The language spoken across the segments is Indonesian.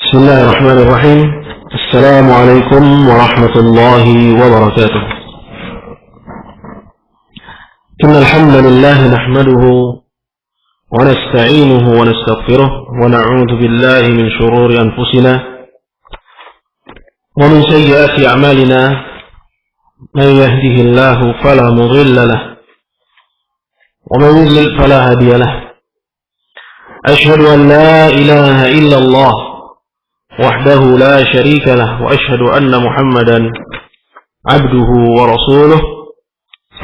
بسم الله الرحمن الرحيم. السلام عليكم ورحمة الله وبركاته. إن الحمد لله نحمده ونستعينه ونستغفره ونعوذ بالله من شرور أنفسنا ومن سيئات أعمالنا. من يهده الله فلا مضل له ومن يضلل فلا هادي له. أشهد أن لا إله إلا الله وحده لا شريك له وأشهد أن محمدا عبده ورسوله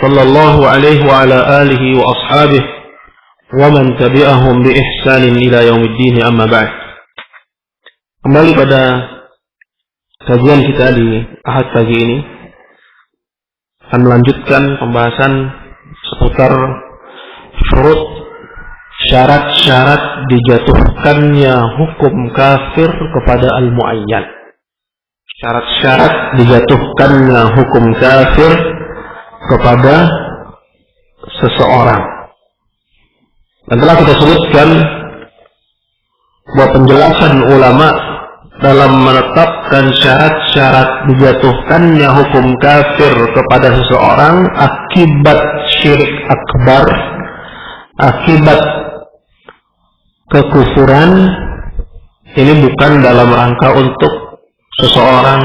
صلى الله عليه وعلى آله وأصحابه ومن تبعهم بإحسان إلى يوم الدين. أما بعد. Kembali pada kajian kita di Ahad pagi ini akan melanjutkan pembahasan seputar syarat-syarat dijatuhkannya hukum kafir kepada al-mu'ayyan. Syarat-syarat dijatuhkannya hukum kafir kepada seseorang. Dan telah kita sebutkan bahwa penjelasan ulama dalam menetapkan syarat-syarat dijatuhkannya hukum kafir kepada seseorang akibat syirik akbar, akibat kekufuran, ini bukan dalam rangka untuk seseorang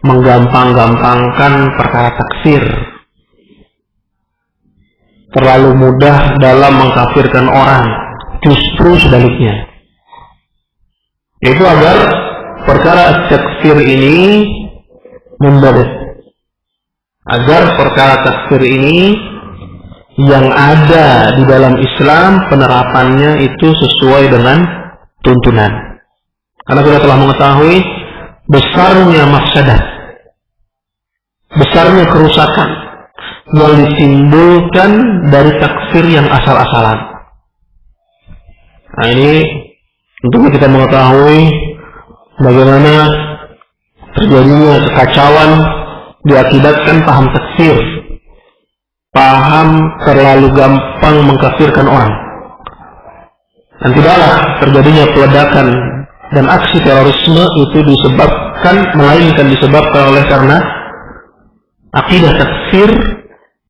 menggampang-gampangkan perkara takfir, terlalu mudah dalam mengkafirkan orang. Justru sebaliknya, yaitu agar perkara takfir ini membalas, agar perkara takfir ini yang ada di dalam Islam penerapannya itu sesuai dengan tuntunan. Karena kita telah mengetahui besarnya mafsadah, besarnya kerusakan yang ditimbulkan dari takfir yang asal-asalan. Nah, ini tentunya kita mengetahui bagaimana terjadinya kekacauan diakibatkan paham takfir, paham terlalu gampang mengkafirkan orang. Dan tidaklah terjadinya peledakan dan aksi terorisme itu melainkan disebabkan oleh karena akidah takfir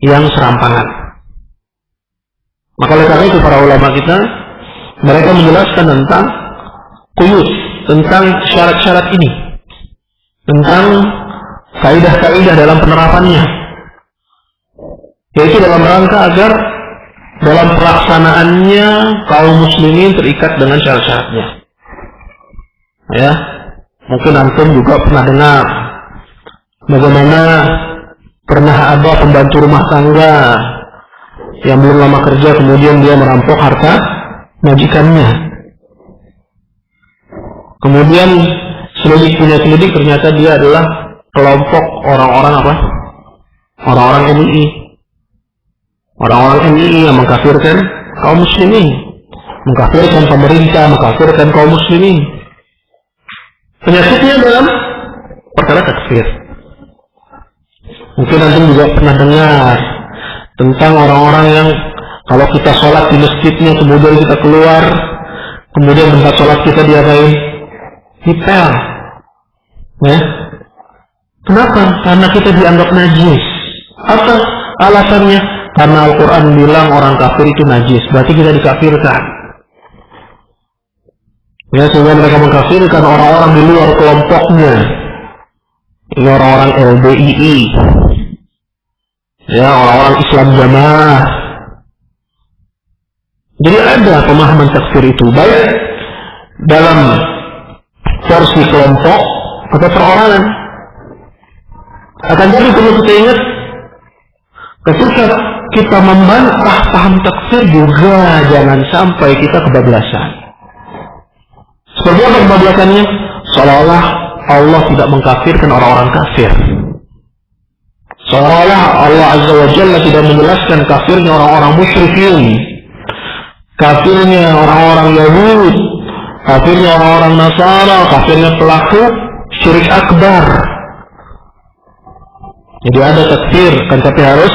yang serampangan. Maka oleh karena itu para ulama kita, mereka menjelaskan tentang quyud, tentang syarat-syarat ini, tentang kaidah-kaidah dalam penerapannya, yaitu dalam rangka agar dalam pelaksanaannya kaum muslimin terikat dengan syarat-syaratnya. Ya, mungkin antum juga pernah dengar bagaimana pernah ada pembantu rumah tangga yang belum lama kerja kemudian dia merampok harta majikannya. Kemudian selidik ternyata dia adalah kelompok orang-orang MI. Orang-orang MI yang mengkafirkan kaum muslimin, mengkafirkan pemerintah, mengkafirkan kaum muslimin. Penyakitnya dalam perkara takfir. Mungkin antum juga pernah dengar tentang orang-orang yang kalau kita sholat di masjidnya kemudian kita keluar, kemudian tempat sholat kita diapain? Dipel. Ya? Kenapa? Karena kita dianggap najis. Apa alasannya? Karena Al-Quran bilang orang kafir itu najis, berarti kita dikafirkan. Ya, sehingga mereka mengkafirkan orang-orang di luar kelompoknya. Ini orang-orang LBII. Ya, orang-orang Islam Jamaah. Jadi ada pemahaman takfir itu, baik dalam versi kelompok atau perorangan. Akan jadi perlu kita ingat, ketika kita membantah paham takfir juga jangan sampai kita kebablasan. Seperti apa kebablasannya? Seolah-olah Allah tidak mengkafirkan orang-orang kafir. Seolah-olah Allah Azza wa Jalla tidak menjelaskan kafirnya orang-orang musyrikin, kafirnya orang-orang Yahud, kafirnya orang-orang Nasara, kafirnya pelaku syirik akbar. Jadi ada takfir, kan, tapi harus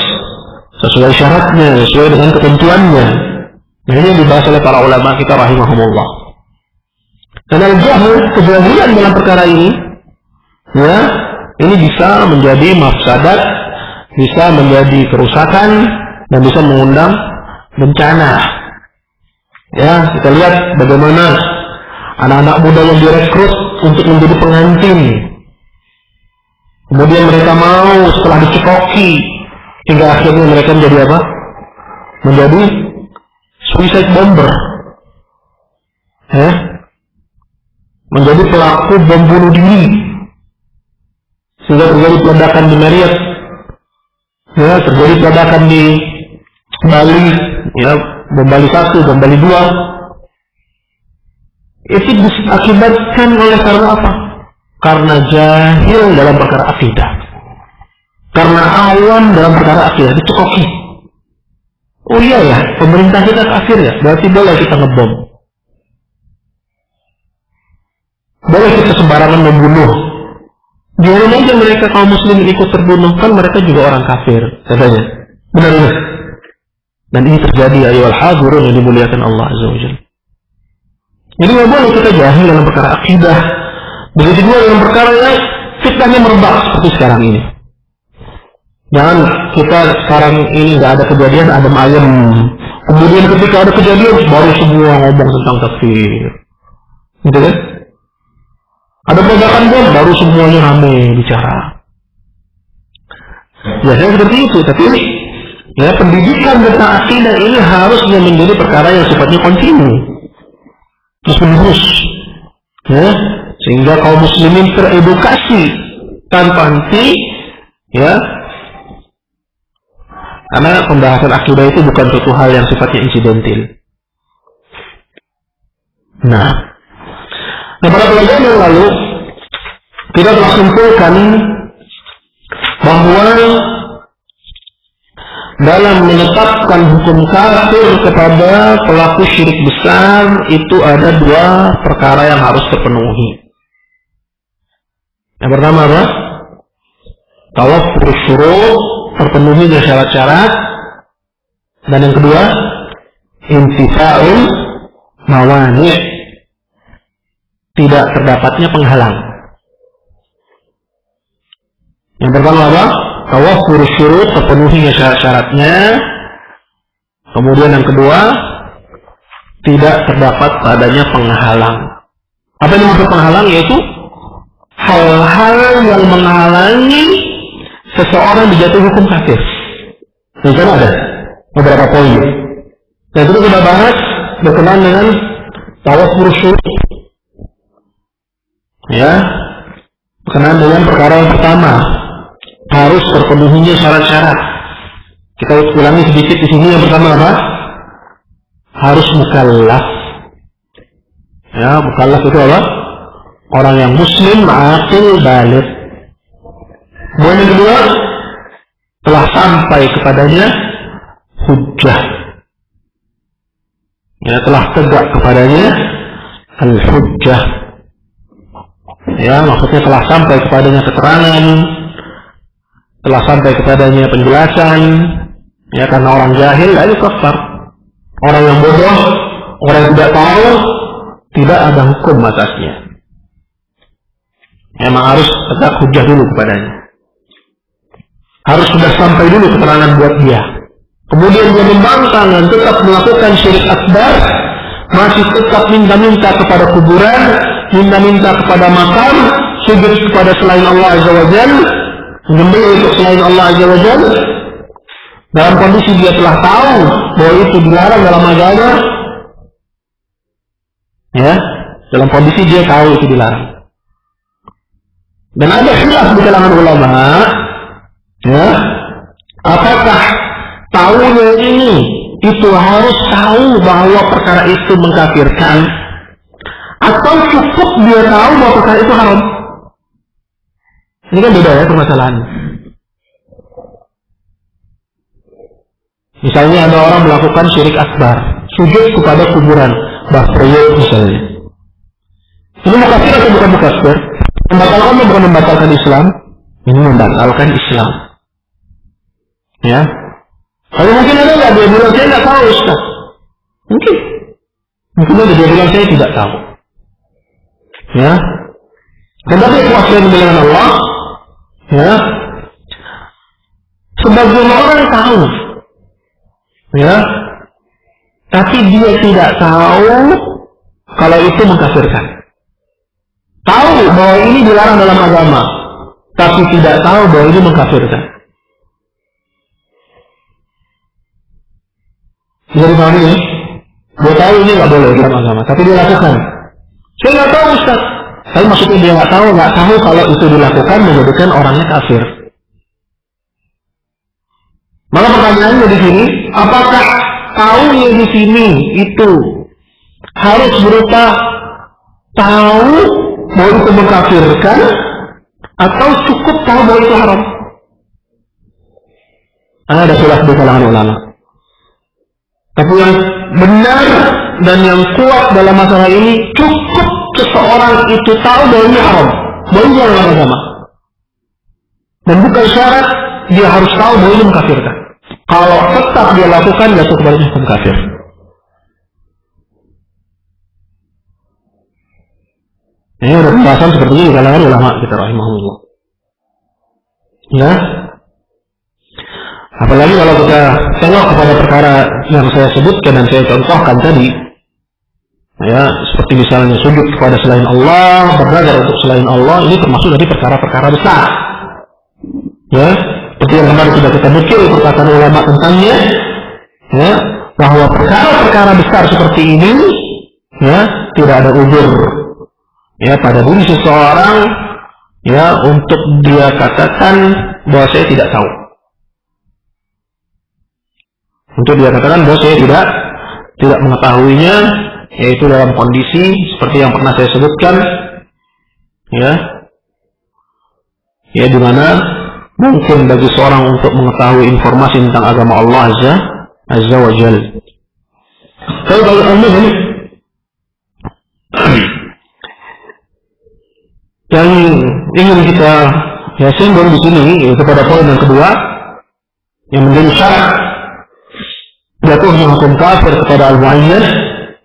sesuai syaratnya, sesuai dengan ketentuannya. Nah, ini yang dibahas oleh para ulama kita rahimahumullah. Dan al-jahl, kejahilan dalam perkara ini, ya, ini bisa menjadi mafsadat, bisa menjadi kerusakan, dan bisa mengundang bencana. Ya, kita lihat bagaimana anak-anak muda yang direkrut untuk menjadi pengantin. Kemudian mereka mau setelah dicekoki, hingga akhirnya mereka menjadi apa? Menjadi suicide bomber. Menjadi pelaku bom bunuh diri. Sehingga terjadi peledakan di Marriott. Ya, terjadi peledakan di Bali, ya, bom Bali 1, bom Bali 2. Itu diakibatkan oleh karena apa? Karena jahil dalam perkara akidah. Karena awam dalam perkara akidah, dicekoki. Oh iya ya, pemerintah kita kafir ya, berarti boleh kita ngebom. Boleh kita sembarangan membunuh. Biarin aja mereka kaum muslim ikut terbunuh, kan mereka juga orang kafir, katanya. Benar. Dan ini terjadi ayyuhal hadirun yang dimuliakan Allah Azza wa Jalla. Jadi nggak boleh kita jahil dalam perkara akidah. Begitu juga dalam perkara yang fitnahnya merebak seperti sekarang ini. Jangan kita sekarang ini nggak ada kejadian adem ayem. Kemudian ketika ada kejadian baru semua ngomong tentang takfir. Gitu kan? Ada peledakan bom baru semuanya ramai bicara. Biasanya seperti itu, tapi ya pendidikan tentang akidah ini harusnya menjadi perkara yang sifatnya kontinu, terus menerus, ya, sehingga kaum muslimin teredukasi tanpa henti, ya, karena pembahasan akidah itu bukan suatu hal yang sifatnya insidentil. Nah, pada pelajaran yang lalu kita telah simpulkan bahwa dalam menetapkan hukum kafir kepada pelaku syirik besar itu ada dua perkara yang harus terpenuhi. Yang pertama apa? Tawaffur syurut, terpenuhinya syarat-syarat, dan yang kedua intifa'ul mawani', tidak terdapatnya penghalang. Yang pertama apa? Tawaffur syurut, terpenuhinya syarat-syaratnya. Kemudian yang kedua, tidak terdapat padanya penghalang. Apa yang maksud penghalang? Yaitu hal-hal yang menghalangi seseorang dijatuhi hukum kafir. Yang sana ada beberapa poin. Yang itu kita bahas berkenaan dengan tawaffur syurut. Ya, berkenaan dengan perkara yang pertama, harus terpenuhinya syarat-syarat. Kita ulangi sedikit di sini. Yang pertama apa? Harus mukallaf. Ya, mukallaf itu apa? Orang yang muslim, aqil, baligh. Kemudian yang kedua, telah sampai kepadanya hujjah. Ya, telah tegak kepadanya al-hujjah. Ya, maksudnya telah sampai kepadanya keterangan, telah sampai kepadanya penjelasan. Ya, karena orang jahil itu kafir. Orang yang bodoh, orang yang tidak tahu, tidak ada hukum atasnya. Memang harus tegak hujjah dulu kepadanya. Harus sudah sampai dulu keterangan buat dia. Kemudian dia membangkang dan tetap melakukan syirik akbar, masih tetap minta-minta kepada kuburan, minta-minta kepada makam, sujud kepada selain Allah Azza wa Jalla, menyembelih untuk selain Allah Azza wa Jalla, dalam kondisi dia telah tahu bahwa itu dilarang dalam agama. Ya, dalam kondisi dia tahu itu dilarang. Dan ada khilaf di kalangan ulama, ya, apakah tahunya ini itu harus tahu bahwa perkara itu mengkafirkan, atau cukup dia tahu bahwa perkara itu haram? Ini kan beda ya permasalahannya. Misalnya ada orang melakukan syirik akbar, sujud kepada kuburan, Mbah Priyo misalnya. Ini mukafir atau bukan mukafir? Membatalkan atau bukan membatalkan Islam? Ini membatalkan Islam. Ya. Tapi mungkin ada nggak dia bilang saya nggak tahu Ustaz? Mungkin ada dia bilang saya tidak tahu. Ya. Tetapi kekuasaan dengan Allah, ya, sebagian orang tahu, ya, tapi dia tidak tahu kalau itu mengkafirkan. Tahu bahwa ini dilarang dalam agama, tapi tidak tahu bahwa ini mengkafirkan. Jadi paham ini? Dia tahu ini nggak boleh dalam agama, tapi dia lakukan. Saya nggak tahu, Ustaz. Tapi maksudnya dia nggak tahu kalau itu dilakukan menjadikan orangnya kafir. Maka pertanyaannya di sini, apakah tahunya di sini itu harus berupa tahu bahwa itu mengkafirkan, atau cukup tahu bahwa itu haram? Ada khilaf di kalangan ulama. Tapi yang benar dan yang kuat dalam masalah ini, cukup seseorang itu tahu bahwa ini haram, bahwa ini dalam agama. Dan bukan syarat dia harus tahu bahwa ini mengkafirkan. Kalau tetap dia lakukan, jatuh kepada hukum kafir. Ini ada pembahasan seperti ini di kalangan ulama kita rahimahullah. Ya. Apalagi kalau kita tengok kepada perkara yang saya sebutkan dan saya contohkan tadi, ya, seperti misalnya sujud kepada selain Allah, bernazar untuk selain Allah, ini termasuk dari perkara-perkara besar. Ya, seperti yang kemarin sudah kita nukil perkataan ulama tentangnya, ya, bahwa perkara-perkara besar seperti ini, ya, tidak ada uzur, ya, pada diri seseorang, ya, untuk dia katakan bahwa saya tidak tahu. Untuk dia katakan bahwa saya tidak mengetahuinya, yaitu dalam kondisi seperti yang pernah saya sebutkan, ya, di mana mungkin bagi seorang untuk mengetahui informasi tentang agama Allah Azza wa Jal. Tapi kalau ini yang ingin kita singgung di sini, yaitu pada poin yang kedua, yang menjadi syarat jatuhnya hukum kafir kepada al-mu'ayyan,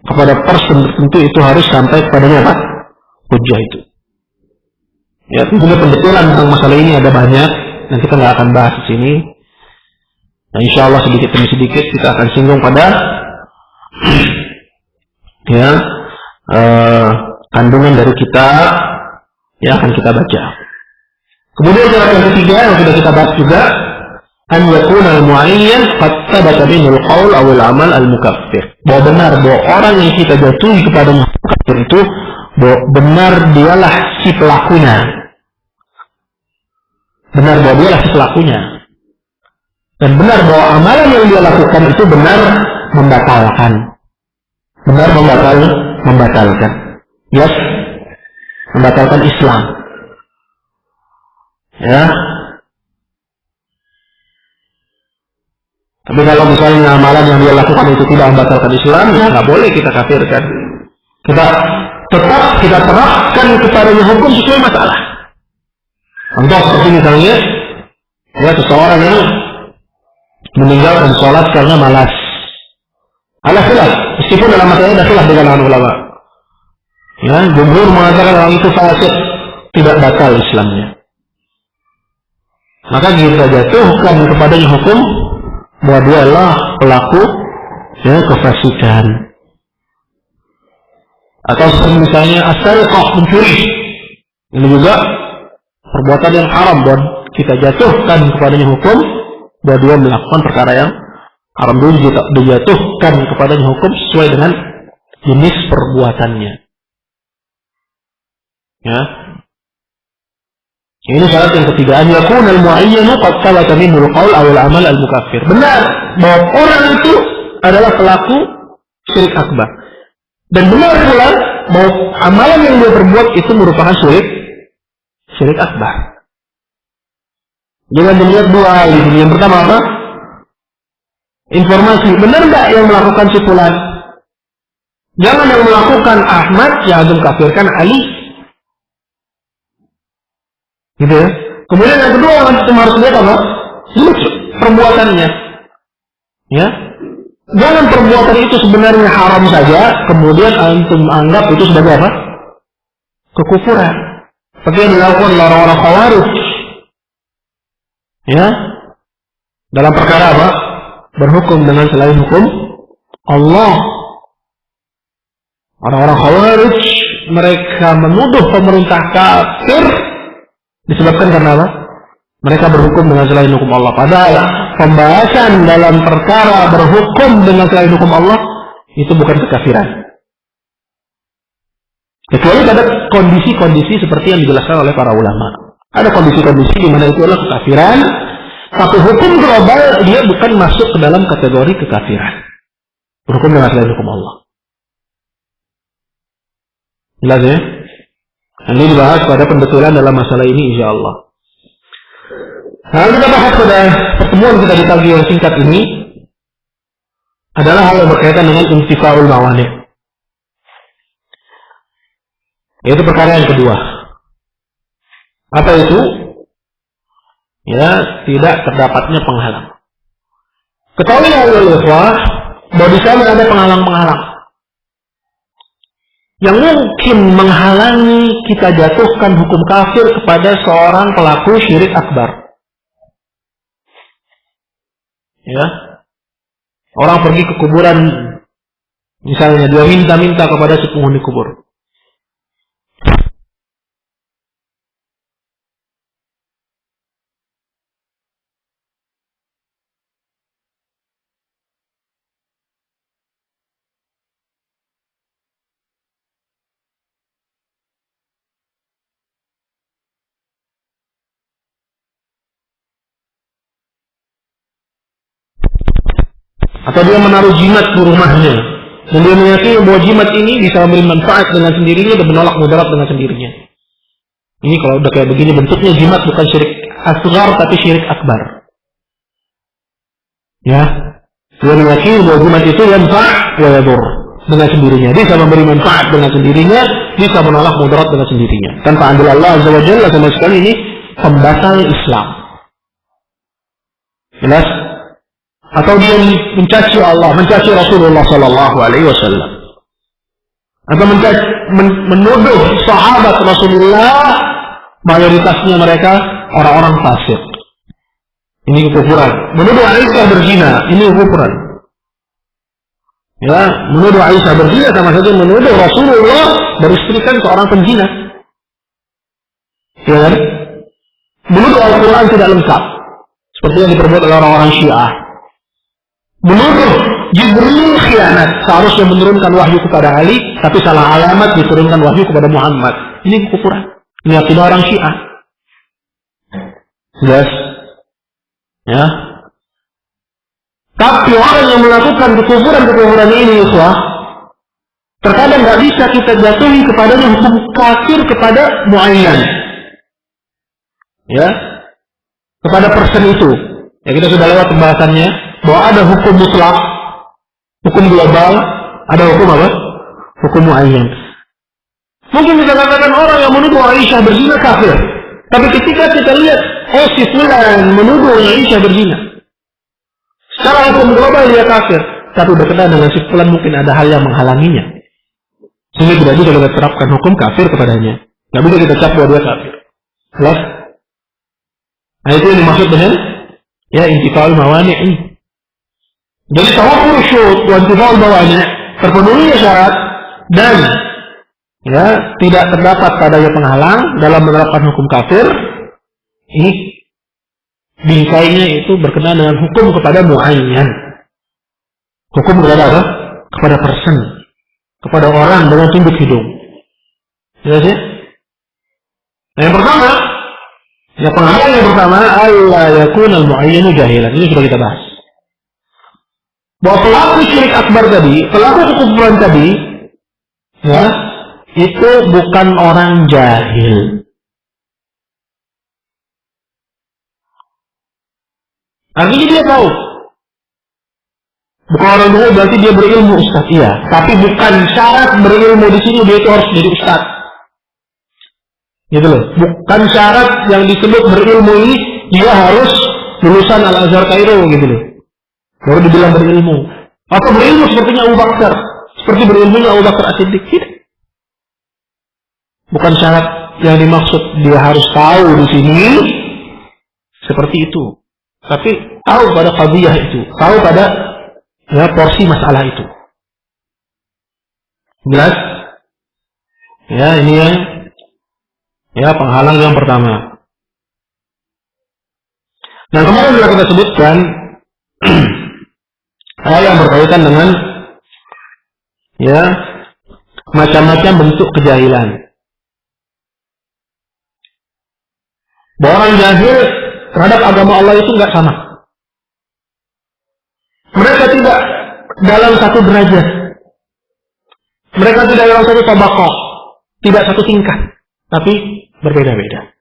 kepada person tertentu, itu harus sampai kepadanya apa? Hujjah itu. Ya, tentunya pendetilan tentang masalah ini ada banyak, dan kita nggak akan bahas di sini. Nah, insya Allah sedikit demi sedikit kita akan singgung pada kandungan dari kitab yang akan kita baca. Kemudian syarat yang ketiga yang sudah kita bahas juga, an yakuna al-mu'ayyan qad thabata minhu al-qaul aw al-amal al-mukaffir. Bahwa benar bahwa orang yang kita jatuhi kepada kafir itu benar dialah si pelakunya. Benar bahwa dialah si pelakunya. Dan benar bahwa amalan yang dia lakukan itu benar membatalkan. Benar membatalkan. Yes. Membatalkan Islam. Ya. Tapi kalau misalnya amalan yang dia lakukan itu tidak membatalkan Islam, ya nggak boleh kita kafirkan. Kita tetap kita terapkan kepadanya hukum sesuai masalah. Contoh seperti misalnya, ya, seseorang yang meninggalkan sholat karena malas. Ada khilaf, meskipun dalam masalah ada khilaf di kalangan ulama. Ya, jumhur mengatakan orang itu fasik, tidak batal Islamnya. Maka kita jatuhkan kepadanya hukum bahwa dia adalah pelaku, ya, kefasikan. Atau seperti misalnya as-sariqah, mencuri. Ini juga perbuatan yang haram, dan kita jatuhkan kepadanya hukum bahwa dia melakukan perkara yang haram, dulu dijatuhkan kepadanya hukum sesuai dengan jenis perbuatannya. Ya. Ini syarat yang ketiga, an yakuna al-mu'ayyanu qad thabata minhu al-qaul aw al-amal al-mukaffir. Benar bahwa orang itu adalah pelaku syirik akbar. Dan benar pula bahwa amalan yang dia perbuat itu merupakan syirik akbar. Jangan dilihat dua hal ini. Yang pertama apa? Informasi. Benar enggak yang melakukan si fulan? Jangan yang melakukan Ahmad yang mengkafirkan Ali. Gitu ya. Kemudian yang kedua yang kita harus lihat apa? Perbuatannya. Ya. Jangan perbuatan itu sebenarnya haram saja, kemudian antum anggap itu sebagai apa? kekufuran. Seperti yang dilakukan oleh orang-orang Khawarij. Ya. Dalam perkara apa? Berhukum dengan selain hukum Allah. Orang-orang Khawarij, mereka menuduh pemerintah kafir disebabkan karena apa? Mereka berhukum dengan selain hukum Allah. Padahal pembahasan dalam perkara berhukum dengan selain hukum Allah itu bukan kekafiran. Kecuali pada kondisi-kondisi seperti yang dijelaskan oleh para ulama. Ada kondisi-kondisi di mana itu adalah kekafiran, tapi hukum global dia bukan masuk ke dalam kategori kekafiran. Berhukum dengan selain hukum Allah. Jelas ya? Ini dibahas pada pendetulan dalam masalah ini insyaallah. Nah, kita bahas pada pertemuan kita di pagi yang singkat ini adalah hal yang berkaitan dengan intifaul mawani'. Yaitu perkara yang kedua. Apa itu? Ya, tidak terdapatnya penghalang. Ketahui oleh ikhwah bahwa di sana ada penghalang-penghalang yang mungkin menghalangi kita jatuhkan hukum kafir kepada seorang pelaku syirik akbar. Ya, orang pergi ke kuburan, misalnya dia minta-minta kepada si penghuni kubur. Atau dia menaruh jimat di rumahnya, dan dia meyakini bahwa jimat ini bisa memberi manfaat dengan sendirinya dan menolak mudarat dengan sendirinya. Ini kalau udah kayak begini bentuknya jimat bukan syirik asghar tapi syirik akbar. Ya, dia meyakini bahwa jimat itu yanfa' wa yadur dengan sendirinya, bisa memberi manfaat dengan sendirinya, bisa menolak mudarat dengan sendirinya. Tanpa andil Allah Azza wa Jalla sama sekali, ini pembatal Islam. Jelas? Atau dia mencaci Allah, mencaci Rasulullah Sallallahu Alaihi Wasallam, atau menuduh sahabat Rasulullah, mayoritasnya mereka orang-orang fasik. Ini kekufuran. Menuduh Aisyah berzina, ini kekufuran. Ya, menuduh Aisyah berzina sama saja menuduh Rasulullah beristrikan seorang penzina. Ya kan? Menuduh Al-Quran tidak lengkap, seperti yang diperbuat oleh orang-orang Syiah. Menuduh Jibril khianat, seharusnya menurunkan wahyu kepada Ali, tapi salah alamat diturunkan wahyu kepada Muhammad. Ini kekufuran. Ini akidah orang Syiah. Jelas? Ya. Tapi orang yang melakukan kekufuran ini, ikhwah, terkadang nggak bisa kita jatuhi kepadanya hukum kafir kepada muayyan. Ya. Kepada person itu. Ya, kita sudah lewat pembahasannya. Bahwa ada hukum mutlak, hukum global, ada hukum apa? Hukum muayyan. Mungkin kita katakan orang yang menuduh Aisyah berzina kafir. Tapi ketika kita lihat, si fulan menuduh Aisyah berzina, secara hukum global dia kafir. Tapi berkenaan dengan si fulan mungkin ada hal yang menghalanginya, sehingga tidak bisa kita terapkan hukum kafir kepadanya. Tidak bisa kita cap bahwa dia kafir. Jelas? Nah, itu yang dimaksud dengan ya intifaul mawani' ini. Jadi tawakkul syurut wa intifaul mawani' terpenuhi syarat dan ya tidak terdapat padanya penghalang dalam menerapkan hukum kafir. Ini bingkainya itu berkenaan dengan hukum kepada muayyan. Hukum kepada apa? Kepada person, kepada orang dengan tunduk hidung. Jelas ya? Nah, yang pertama, ya penghalang yang pertama, alla yakunal muayyanu jahilan. Ini sudah kita bahas. Bahwa pelaku syirik akbar tadi, pelaku kekufuran tadi, ya, itu bukan orang jahil. Artinya dia tahu. Bukan orang dulu berarti dia berilmu, Ustaz. Iya, tapi bukan syarat berilmu di sini dia itu harus jadi Ustaz. Gitu loh. Bukan syarat yang disebut berilmu ini dia harus lulusan Al-Azhar Kairo gitu loh. Baru dibilang berilmu. Atau berilmu sepertinya Abu Bakar, seperti berilmunya Abu Bakar As-Siddiq. Tidak. Bukan syarat yang dimaksud dia harus tahu di sini seperti itu. Tapi tahu pada qadiyah itu, tahu pada porsi masalah itu. Jelas? Ya, ini yang penghalang yang pertama. Nah, kemarin sudah kita sebutkan hal yang berkaitan dengan macam-macam bentuk kejahilan. Bahwa orang jahil terhadap agama Allah itu nggak sama. Mereka tidak dalam satu derajat. Mereka tidak dalam satu tabaqah, tidak satu tingkat, tapi berbeda-beda.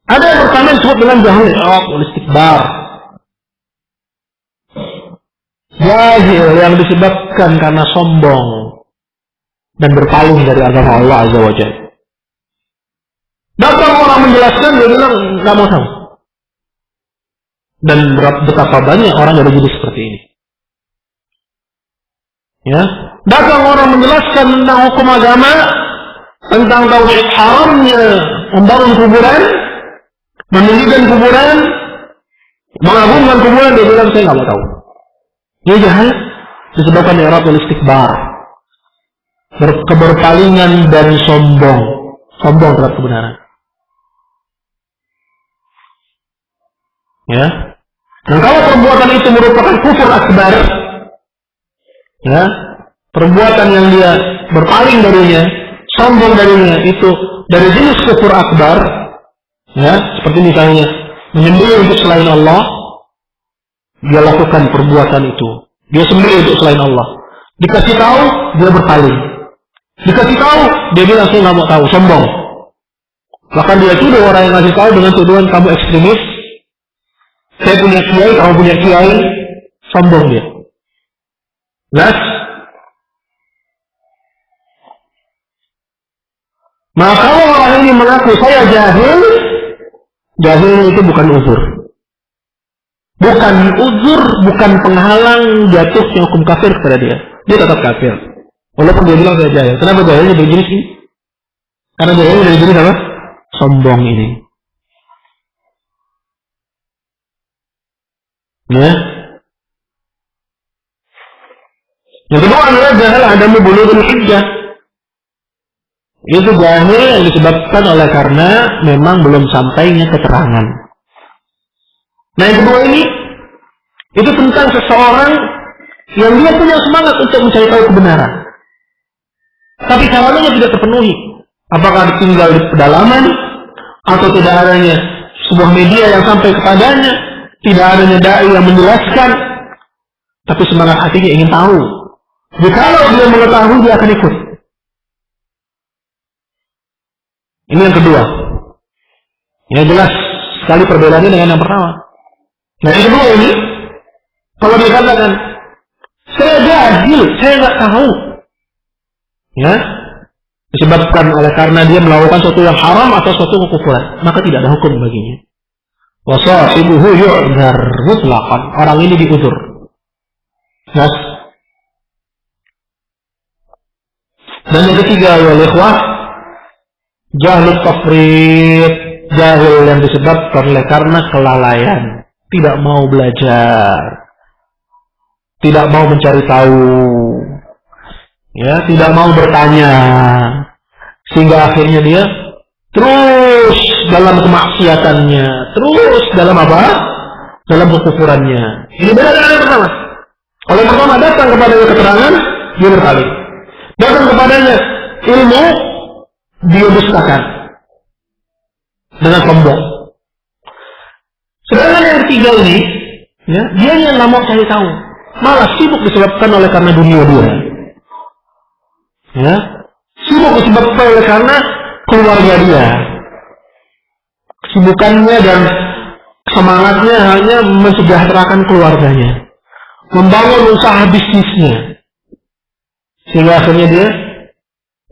Ada yang pertama disebut dengan jahil, istikbar. Jahil yang disebabkan karena sombong dan berpaling dari agama Allah Azza wa Jalla. Datang orang menjelaskan, dia bilang nggak mau tahu. Dan betapa banyak orang yang jadi seperti ini. Ya, datang orang menjelaskan tentang hukum agama, tentang tauhid haramnya, membangun kuburan, mendirikan kuburan, mengagungkan kuburan, dia bilang saya nggak mau tahu. Dia jahil disebabkan i'radul istikbar, keberpalingan dan sombong terhadap kebenaran. Ya, dan kalau perbuatan itu merupakan kufur akbar, ya, perbuatan yang dia berpaling darinya, sombong darinya itu dari jenis kufur akbar, ya, seperti misalnya menyembelih untuk selain Allah, dia lakukan perbuatan itu, dia sembelih untuk selain Allah. Dikasih tahu, dia berpaling. Dikasih tahu, dia bilang saya nggak mau tahu, sombong. Bahkan dia tuduh orang yang ngasih tahu dengan tuduhan kamu ekstremis. Saya punya kiai, kamu punya kiai, sombong dia. Jelas? Maka kalau orang ini mengaku saya jahil, jahil itu bukan uzur. Bukan uzur, bukan penghalang jatuhnya hukum kafir kepada dia. Dia tetap kafir. Walaupun dia bilang saya jahil. Kenapa jahilnya dari jenis ini? Karena jahilnya dari jenis apa? Sombong ini. Ya. Yang kedua adalah jahil adamu bulughul hujjah. Itu jahil yang disebabkan oleh karena memang belum sampainya keterangan. Nah yang kedua ini, itu tentang seseorang yang dia punya semangat untuk mencari tahu kebenaran. Tapi caranya tidak terpenuhi. Apakah tinggal di pedalaman, atau tidak adanya sebuah media yang sampai kepadanya, tidak adanya dai yang menjelaskan, tapi semangat hatinya ingin tahu. Jikalau dia mengetahui, dia akan ikut. Ini yang kedua. Ini jelas sekali perbedaannya dengan yang pertama. Nah yang kedua ini, kalau dikatakan saya jahil, saya nggak tahu, ya, disebabkan oleh karena dia melakukan sesuatu yang haram atau sesuatu kekufuran, maka tidak ada hukum baginya. Wa sahibuhu yu'dzar mutlaqan, orang ini diudzur. Yes. Dan yang ketiga ya ikhwah, jahil tafrid, jahil yang disebabkan oleh karena kelalaian, tidak mau belajar, tidak mau mencari tahu, ya, tidak mau bertanya, sehingga akhirnya dia terus dalam kemaksiatannya, terus dalam apa? Dalam kekufurannya. Ini beda dengan yang pertama. Kalau yang pertama datang kepadanya keterangan, dia berpaling. Datang kepadanya ilmu, dia dustakan dengan sombong. Sedangkan yang ketiga ini, ya, dia yang nggak mau cari tahu, malah sibuk disebabkan oleh karena dunia dia. Ya, sibuk disebabkan oleh karena keluarga dia. Kesibukannya dan semangatnya hanya mensejahterakan keluarganya, membangun usaha bisnisnya, sehingga akhirnya dia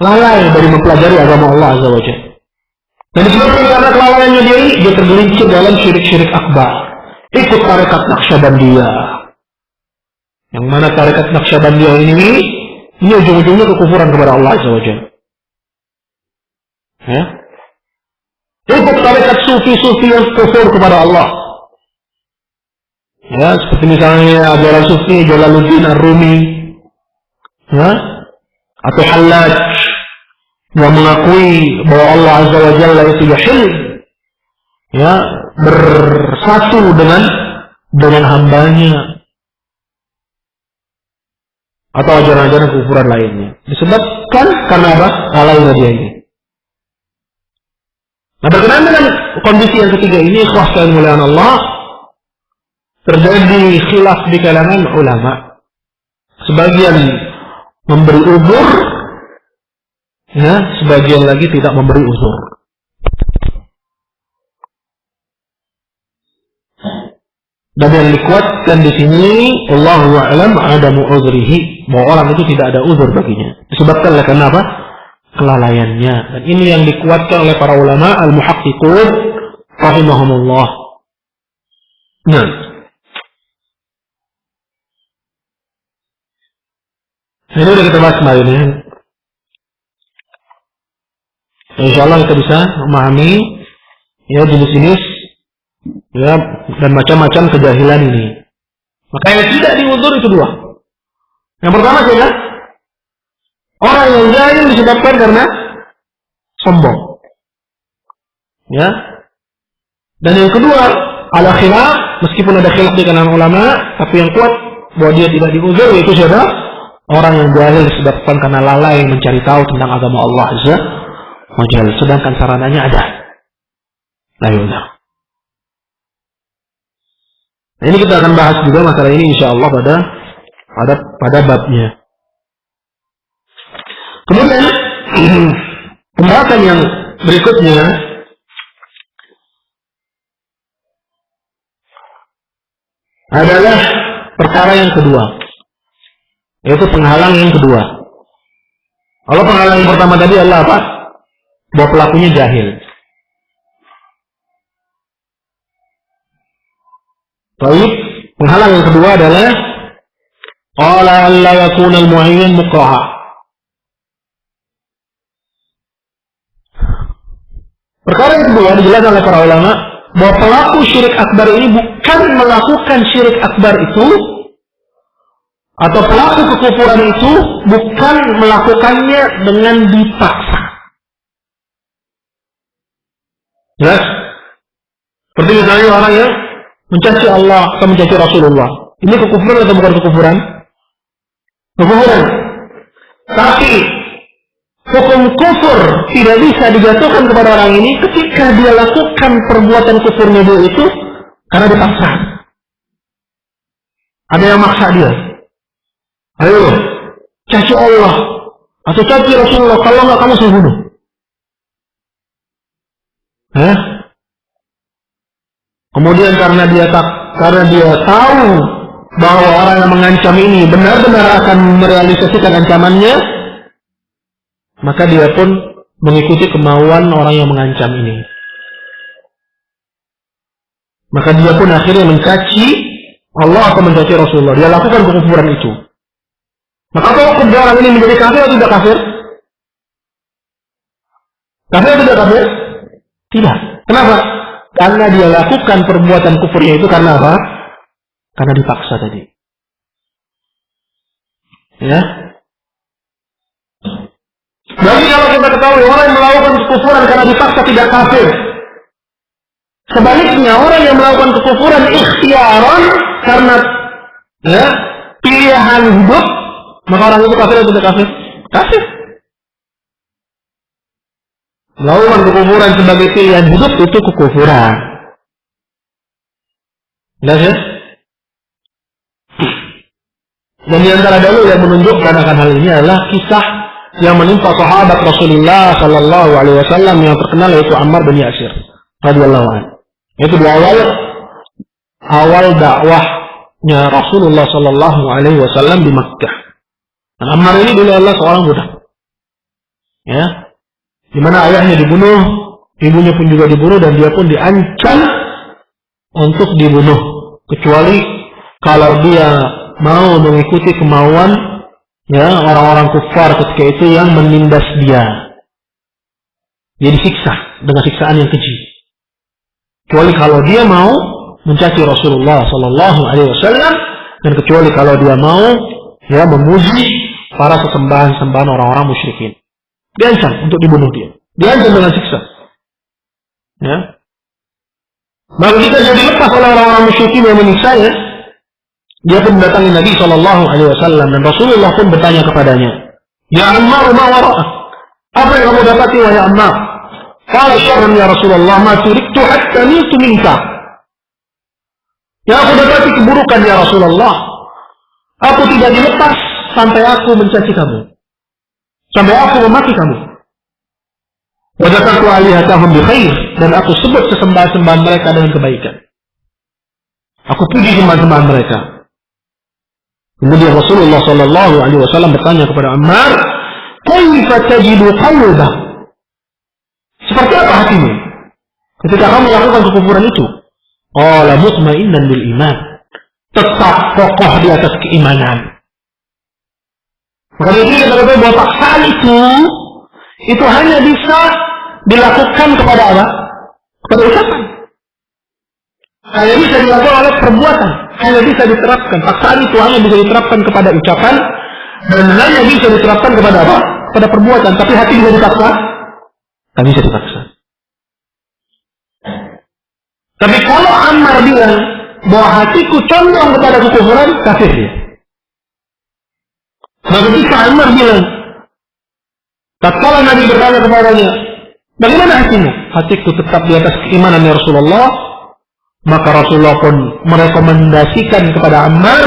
lalai dari mempelajari agama Allah Azza wa Jalla. Dan disebabkan karena kelalaiannya dia ini, dia tergelincir dalam syirik-syirik akbar, ikut tarekat Naqsyabandiyah. Yang mana tarekat Naqsyabandiyah ini ujung-ujungnya kekufuran kepada Allah Azza wa Jalla. Ya. Ikut tarekat sufi-sufi yang kufur kepada Allah. Ya, seperti misalnya ajaran sufi Jalaluddin Ar-Rumi, ya, atau Hallaj yang mengakui bahwa Allah Azza wa Jalla itu yahil, ya, bersatu dengan hambanya, atau ajaran-ajaran kufuran lainnya. Disebabkan karena apa? Lalainya dia ini. Nah, berkenaan dengan kondisi yang ketiga ini, ikhwah sekalian muliaan Allah, terjadi khilaf di kalangan ulama. Sebagian memberi uzur, ya, sebagian lagi tidak memberi uzur. Dan yang dikuatkan di sini, Allahu a'lam adamu uzrihi, bahwa orang itu tidak ada uzur baginya. Disebabkan oleh kenapa? Kelalaiannya. Dan ini yang dikuatkan oleh para ulama al-muhaqqiqun rahimahumullah. Nah, ini sudah kita bahas kemarin ya. Insyaallah kita bisa memahami ya jenis-jenis ya dan macam-macam kejahilan ini. Maka yang tidak diuzur itu dua. Yang pertama adalah orang yang jahil disebabkan karena sombong. Ya. Dan yang kedua, ala khilaf, meskipun ada khilaf di kalangan ulama, tapi yang kuat bahwa dia tidak diuzur yaitu siapa? Orang yang jahil disebabkan karena lalai mencari tahu tentang agama Allah Azza wa Jalla, sedangkan sarananya ada. La yuzur. Nah, ini kita akan bahas juga masalah ini insyaallah pada babnya. Kemudian pembahasan yang berikutnya adalah perkara yang kedua, yaitu penghalang yang kedua. Kalau penghalang yang pertama tadi adalah apa? Bahwa pelakunya jahil. Baik, penghalang yang kedua adalah qala alla yakuna al-mu'ayyan mukraha. Perkara yang kedua dijelaskan oleh para ulama bahwa pelaku syirik akbar ini bukan melakukan syirik akbar itu, atau pelaku kekufuran itu bukan melakukannya dengan dipaksa. Jelas? Seperti misalnya orang yang mencaci Allah atau mencaci Rasulullah. Ini kekufuran atau bukan kekufuran? Kekufuran. Tapi hukum kufur tidak bisa dijatuhkan kepada orang ini ketika dia lakukan perbuatan kufurnya dia itu karena dipaksa. Ada yang maksa dia. Ayo, caci Allah atau caci Rasulullah, kalau enggak kamu saya bunuh. Kemudian karena dia tahu bahwa orang yang mengancam ini benar-benar akan merealisasikan ancamannya, maka dia pun mengikuti kemauan orang yang mengancam ini. Maka dia pun akhirnya mencaci Allah atau mencaci Rasulullah. Dia lakukan kekufuran itu. Maka kalau kedua orang ini menjadi kafir atau tidak kafir? Kafir atau tidak kafir? Tidak. Kenapa? Karena dia lakukan perbuatan kufurnya itu karena apa? Karena dipaksa tadi. Ya. Jadi kalau kita ketahui orang yang melakukan kekufuran karena dipaksa tidak kafir. Sebaliknya orang yang melakukan kekufuran ikhtiaran karena ya, pilihan hidup, maka orang itu kafir atau tidak kafir? Kafir. Melakukan kekufuran sebagai pilihan hidup itu kekufuran. Jelas ya? Dan di antara dalil yang menunjukkan akan hal ini adalah kisah yang menimpa sahabat Rasulullah Sallallahu Alaihi Wasallam yang terkenal yaitu Ammar bin Yasir radhiyallahu anhu. Itu di awal dakwahnya Rasulullah Sallallahu Alaihi Wasallam di Makkah. Dan Ammar ini dulu adalah seorang budak. Ya. Di mana ayahnya dibunuh, ibunya pun juga dibunuh, dan dia pun diancam untuk dibunuh. Kecuali kalau dia mau mengikuti kemauan ya orang-orang kufar ketika itu yang menindas dia. dia disiksa dengan siksaan yang keji. Kecuali kalau dia mau mencaci Rasulullah Sallallahu Alaihi Wasallam, dan kecuali kalau dia mau memuji para sesembahan orang-orang musyrikin. Diancam untuk dibunuh dia. Diancam dengan siksa. Ya. Maka kita jadi lepas oleh orang-orang musyrikin yang menyiksanya. Dia pun mendatangi Nabi Sallallahu Alaihi Wasallam, dan Rasulullah pun bertanya kepadanya, Ya Ammar, ma wara'ah? Apa yang kamu dapati wahai Ammar? Qala syarrun ya Rasulullah, ma turiktu hatta niltu minka. Ya, aku dapati keburukan ya Rasulullah. Aku tidak dilepas sampai aku mencaci kamu, sampai aku memaki kamu. Wa dzakartu alihatahum bi khair, dan aku sebut sesembahan-sembahan mereka dengan kebaikan. Aku puji sembahan-sembahan mereka. Kemudian Rasulullah Sallallahu Alaihi Wasallam bertanya kepada Ammar, "Kaifa tajidu qalbak?" Seperti apa hatimu ketika kamu melakukan kekufuran itu? Qala mutmainnan bil iman. Tetap kokoh di atas keimanan. Maka ini kita katakan bahwa paksaan itu hanya bisa dilakukan kepada apa? Kepada ucapan. Hanya bisa dilakukan oleh perbuatan. Hanya bisa diterapkan. Paksaan itu hanya bisa diterapkan kepada ucapan, dan hanya bisa diterapkan kepada apa? Kepada perbuatan. Tapi hati bisa dipaksa? Tak bisa dipaksa. Tapi kalau Ammar bilang bahwa hatiku condong kepada kekufuran, kafir dia. Maka ketika Ammar bilang, tatkala Nabi bertanya kepadanya, bagaimana hatimu? Hatiku tetap di atas keimanan ya Rasulullah. Maka Rasulullah pun merekomendasikan kepada Ammar,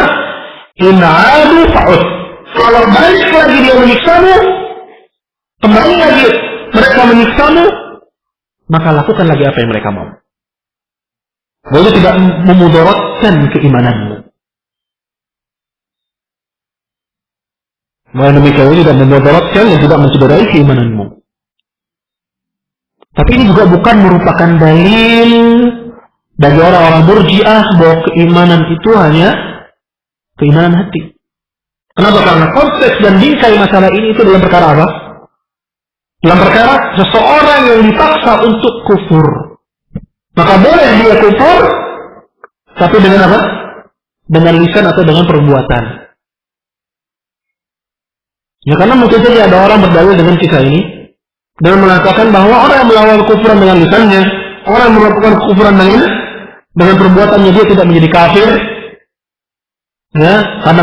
in'adu fa'ud. Kalau balik lagi dia menyiksamu, kembali lagi mereka menyiksamu, maka lakukan lagi apa yang mereka mau. Bahwa tidak memudaratkan keimananmu. Bahwa demikian ini tidak memudaratkan dan tidak mencederai keimananmu. Tapi ini juga bukan merupakan dalil bagi orang-orang Murji'ah bahwa keimanan itu hanya keimanan hati. Kenapa? Karena konteks dan bingkai masalah ini itu dalam perkara apa? Dalam perkara seseorang yang dipaksa untuk kufur. Maka boleh dia kufur, tapi dengan apa? Dengan lisan atau dengan perbuatan. Ya, karena mungkin saja ada orang berdalil dengan kisah ini dan mengatakan bahwa orang yang melawan kufuran dengan lisannya, orang yang melakukan kufuran dengan perbuatannya, dia tidak menjadi kafir. Ya, karena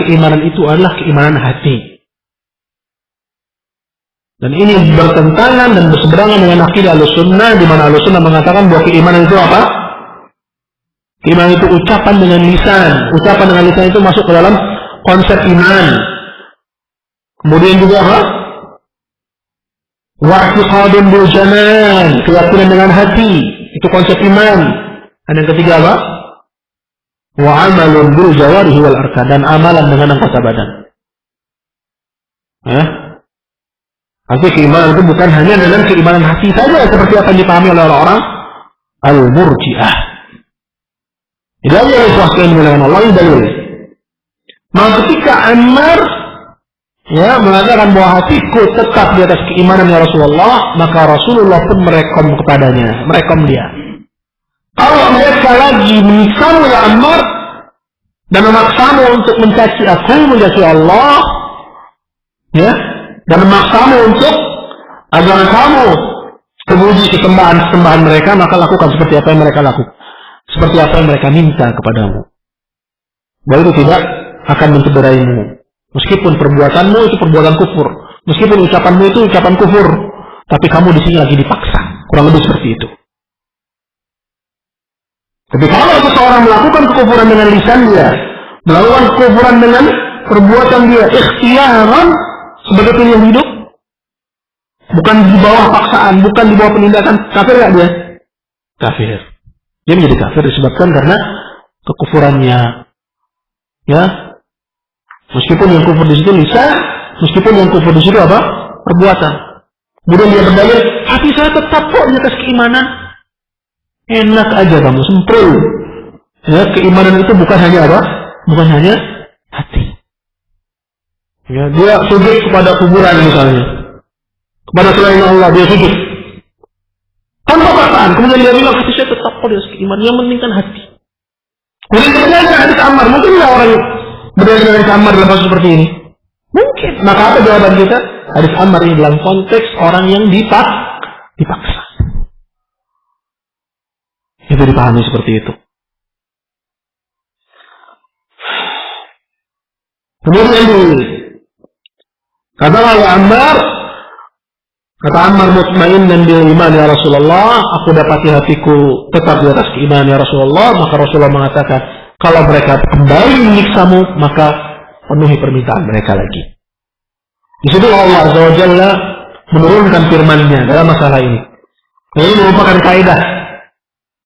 keimanan itu adalah keimanan hati. Dan ini bertentangan dan berseberangan dengan akidah Ahlussunnah, di mana Ahlussunnah mengatakan bahwa keimanan itu apa? Keimanan itu ucapan dengan lisan. Ucapan dengan lisan itu masuk ke dalam konsep iman. Kemudian juga apa? Wa'tiqadun bil janan, keyakinan dengan hati, itu konsep iman. Dan yang ketiga apa? Wa amalun bil jawarihi wal arkan, dan amalan dengan anggota badan. Artinya keimanan itu bukan hanya dengan keimanan hati saja seperti apa yang dipahami oleh orang-orang Al-Murji'ah. Jadi hanya ikhlaskan dengan Allah yang dalil. Maka ketika Ammar mengatakan bahwa hatiku tetap di atas keimanan ya Rasulullah, maka Rasulullah pun merekom kepadanya, merekom dia. Kalau mereka lagi menyiksamu ya Ammar dan memaksamu untuk mencaci aku, mencaci Allah, dan memaksamu untuk agar kamu memuji kesembahan mereka, maka lakukan seperti apa yang mereka lakukan, seperti apa yang mereka minta kepadamu. Bahwa itu tidak akan mencederaimu. Meskipun perbuatanmu itu perbuatan kufur, meskipun ucapanmu itu ucapan kufur, tapi kamu di sini lagi dipaksa, kurang lebih seperti itu. Tapi kalau seseorang melakukan kekufuran dengan lisan dia, melakukan kekufuran dengan perbuatan dia, ikhtiaran sebagai pilihan hidup, bukan di bawah paksaan, bukan di bawah penindakan, kafir nggak dia? Kafir. Dia menjadi kafir disebabkan karena kekufurannya. Ya. Meskipun yang kufur di situ lisan, meskipun yang kufur di situ apa? Perbuatan. Kemudian dia berdalil, hati saya tetap kok di atas keimanan. Enak aja kamu, semprul. Ya, keimanan itu bukan hanya apa? Bukan hanya hati. Ya, dia sujud kepada kuburan misalnya. kepada selain Allah, dia sujud tanpa paksaan. Kemudian dia bilang, hati saya tetap di atas keimanan, yang penting kan hati. Kemudian ternyata hadis Ammar, mungkin nggak orang berdasarkan hadis Ammar dalam kasus seperti ini? Mungkin. Maka apa jawaban kita? Hadis Ammar ini dalam konteks orang yang dipaksa. Itu dipahami seperti itu. Kemudian kata Ammar, mutmainnan bil iman ya Rasulullah, aku dapati hatiku tetap di atas keimanan ya Rasulullah. Maka Rasulullah mengatakan, kalau mereka kembali menyiksamu, maka penuhi permintaan mereka lagi. Di situ Allah Azza wa Jalla menurunkan firman-Nya dalam masalah ini. Ini merupakan kaidah.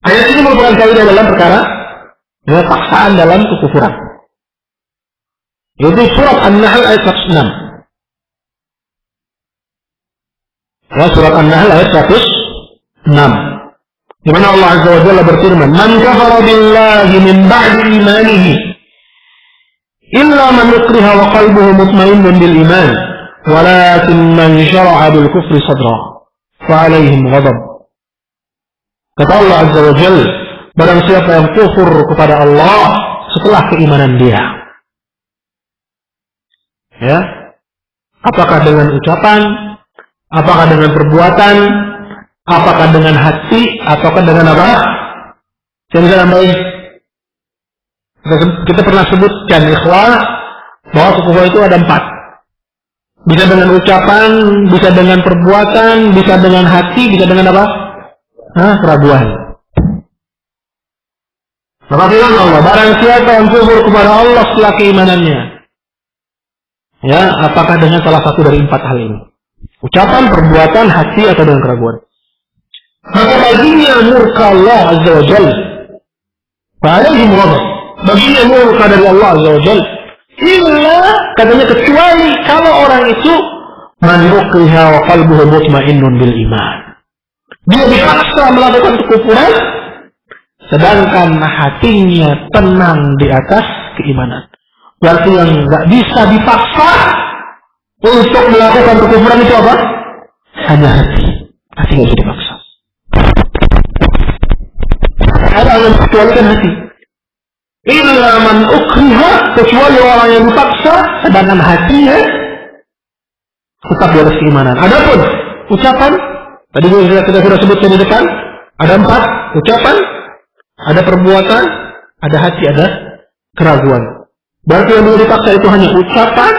Ayat ini merupakan kaidah dalam perkara paksaan dalam kekufuran. Itu surat An-Nahl ayat 106. Ya, surat An-Nahl ayat 106. Di mana Allah Azza wa Jalla berfirman, "Man kafara billahi min ba'di imanihi illa man ukriha wa qalbuhu mutmainnun bil iman, walakin man syara'a bil kufri sadra, fa 'alaihim ghadab." Kata Allah Azza wa Jalla, barang siapa yang kufur kepada Allah setelah keimanan dia, ya, apakah dengan ucapan, apakah dengan perbuatan, apakah dengan hati, ataukah dengan apa? Yang bisa nambahin. Kita pernah sebutkan ikhwah bahwa kekufuran itu ada 4. Bisa dengan ucapan, bisa dengan perbuatan, bisa dengan hati, bisa dengan apa? Keraguan. Maka bilang Allah, barang siapa yang kufur kepada Allah setelah keimanannya, ya, apakah dengan salah satu dari 4 hal ini? Ucapan, perbuatan, hati, atau dengan keraguan? Maka baginya murka Allah Azza wa Jalla. Fa'alaihim ghadab. Baginya murka dari Allah Azza wa Jalla. Illa, katanya kecuali kalau orang itu man ukriha wa qalbuhu mutmainnun bil iman. Dia dipaksa melakukan kekufuran, sedangkan hatinya tenang di atas keimanan. Berarti yang nggak bisa dipaksa untuk melakukan kekufuran itu apa? Hanya hati. Hati nggak bisa dipaksa. Ada yang kecualikan hati. Illa man ukriha, kecuali orang yang dipaksa, sedangkan hatinya tetap di atas keimanan. Adapun ucapan, tadi kita sudah sebutkan di depan, ada 4 ucapan, ada perbuatan, ada hati, ada keraguan. Berarti yang dipaksa itu hanya ucapan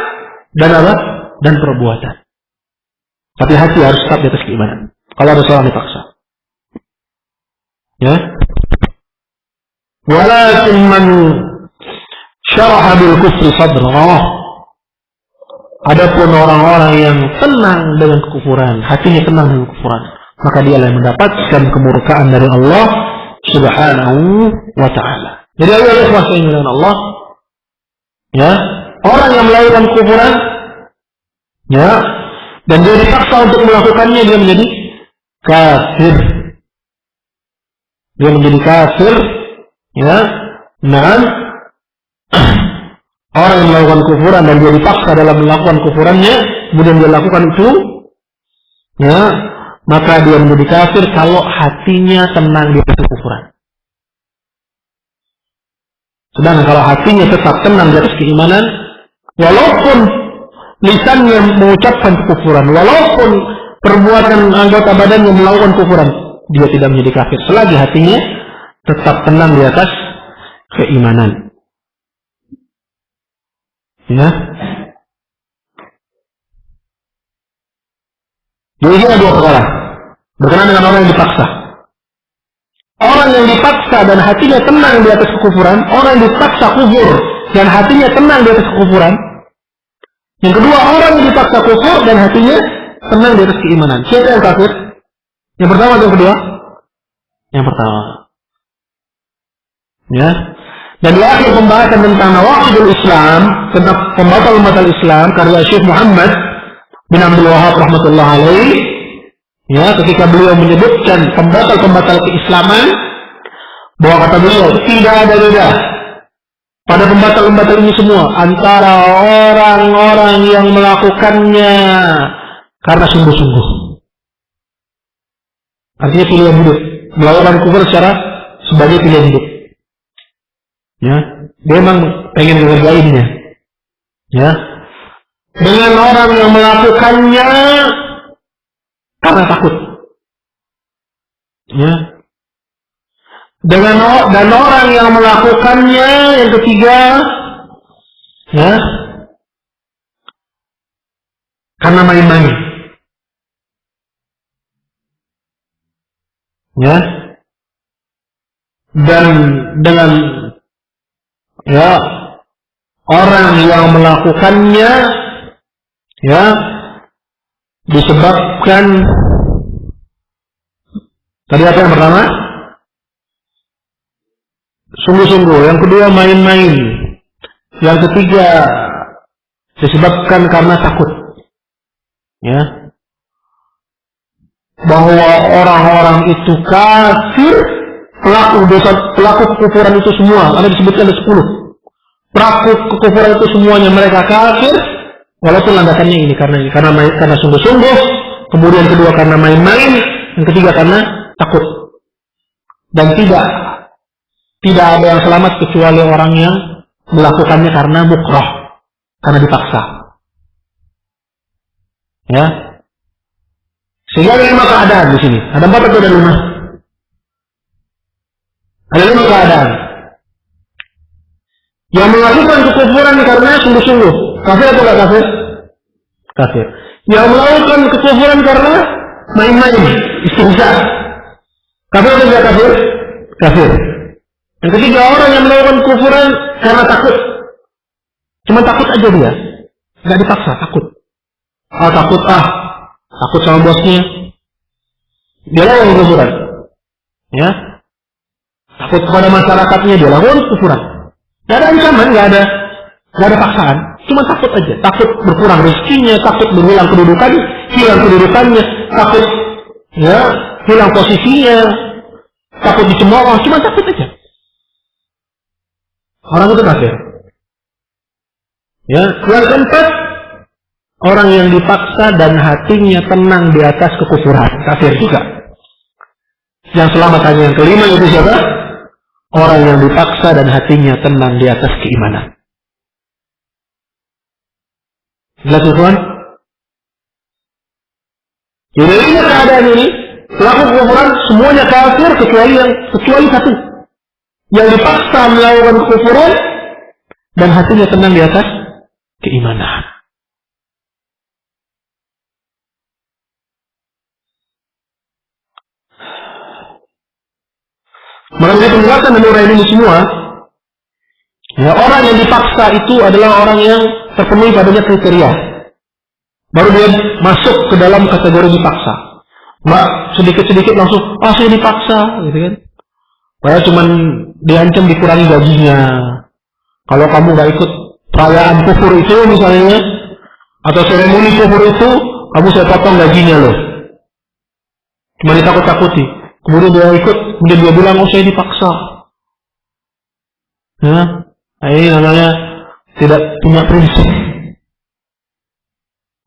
dan apa? Dan perbuatan. Tapi hati harus tetap di atas keimanan. Kalau ada seorang dipaksa, ya. Walakin man syaraha bil kufri sadrah. Adapun orang-orang yang tenang dengan kekufuran, hatinya tenang dengan kekufuran, maka dia yang mendapatkan kemurkaan dari Allah Subhanahu wa ta'ala. Jadi Allah SWT dengan Allah, ya, orang yang melakukan kekufuran, ya, dan dia dipaksa untuk melakukannya, dia menjadi kafir. Dia menjadi kafir, ya. Nah, orang yang melakukan kufuran dan dia dipaksa dalam melakukan kufurannya, kemudian dia lakukan itu, ya, maka dia menjadi kafir kalau hatinya tenang di atas kufuran. Sedangkan kalau hatinya tetap tenang di atas keimanan, walaupun lisannya mengucapkan kekufuran, walaupun perbuatan anggota badannya melakukan kufuran, dia tidak menjadi kafir selagi hatinya tetap tenang di atas keimanan. Ya. Jadi ini ada 2 perkara berkenaan dengan orang yang dipaksa. Orang yang dipaksa dan hatinya tenang di atas kekufuran, orang yang dipaksa kufur dan hatinya tenang di atas kekufuran. Yang kedua, orang yang dipaksa kufur dan hatinya tenang di atas keimanan. Siapa yang kafir? Yang pertama atau yang kedua? Yang pertama. Ya. Dan di akhir pembahasan tentang nawaqidul Islam, tentang pembatal-pembatal Islam, karya Syekh Muhammad bin Abdul Wahhab rahmatullah alaih, ya, ketika beliau menyebutkan pembatal-pembatal keislaman, bahwa kata beliau tidak ada beda pada pembatal-pembatal ini semua antara orang-orang yang melakukannya karena sungguh-sungguh. Artinya pilihan hidup. Melakukan kufur sebagai pilihan hidup. Ya, dia memang pengen ngerjainnya. Ya, dengan orang yang melakukannya karena takut. Ya, dan orang yang melakukannya yang ketiga, ya, karena main-main. Ya, dan dengan ya orang yang melakukannya ya disebabkan tadi apa yang pertama? Sungguh-sungguh. Yang kedua main-main. Yang ketiga disebabkan karena takut. Ya. Bahwa orang-orang itu kafir, pelaku kekufuran itu semua, ada disebutkan ada 10. Pelaku kekufuran itu semuanya mereka kafir, walaupun landasannya ini karena sungguh-sungguh, kemudian kedua karena main-main, yang ketiga karena takut. Dan tidak ada yang selamat kecuali orang yang melakukannya karena mukrah, karena dipaksa. Ya. Sehingga ada 5 keadaan di sini. Ada 4 atau ada 5? Ada 5 keadaan. Yang melakukan kekufuran karena sungguh-sungguh, kafir atau tidak kafir? Kafir. Yang melakukan kekufuran karena main-main, istihza, kafir atau tidak kafir? Kafir. Yang ketiga, orang yang melakukan kekufuran karena takut. Cuma takut aja dia, nggak dipaksa, takut. Takut sama bosnya. Dia lakukan kekufuran. Ya. Takut kepada masyarakatnya, dia lakukan kekufuran. Nggak ada ancaman, nggak ada paksaan. Cuma takut aja. Takut berkurang rezekinya, takut berhilang kedudukannya, takut ya hilang posisinya, takut dicemooh, cuma takut aja. Orang itu kafir. Ya, yang keempat, orang yang dipaksa dan hatinya tenang di atas kekufuran, kafir juga. Yang selamat hanya yang kelima, itu siapa? Orang yang dipaksa dan hatinya tenang di atas keimanan. Jelas tuan? Jadi ini keadaan ini, pelaku kekufuran semuanya kafir kecuali satu. Yang dipaksa melakukan kekufuran dan hatinya tenang di atas keimanan. Melalui penjelasan dan uraian ini semua, ya, orang yang dipaksa itu adalah orang yang terpenuhi padanya kriteria. Baru dia masuk ke dalam kategori dipaksa. Sedikit-sedikit langsung, saya dipaksa, gitu kan? Padahal cuman diancam dikurangi gajinya. Kalau kamu nggak ikut perayaan kufur itu misalnya, atau seremoni kufur itu, kamu saya potong gajinya loh. Cuma ditakut-takuti. Kemudian dia ikut, kemudian dia bilang, saya dipaksa. Ya, ini namanya tidak punya prinsip.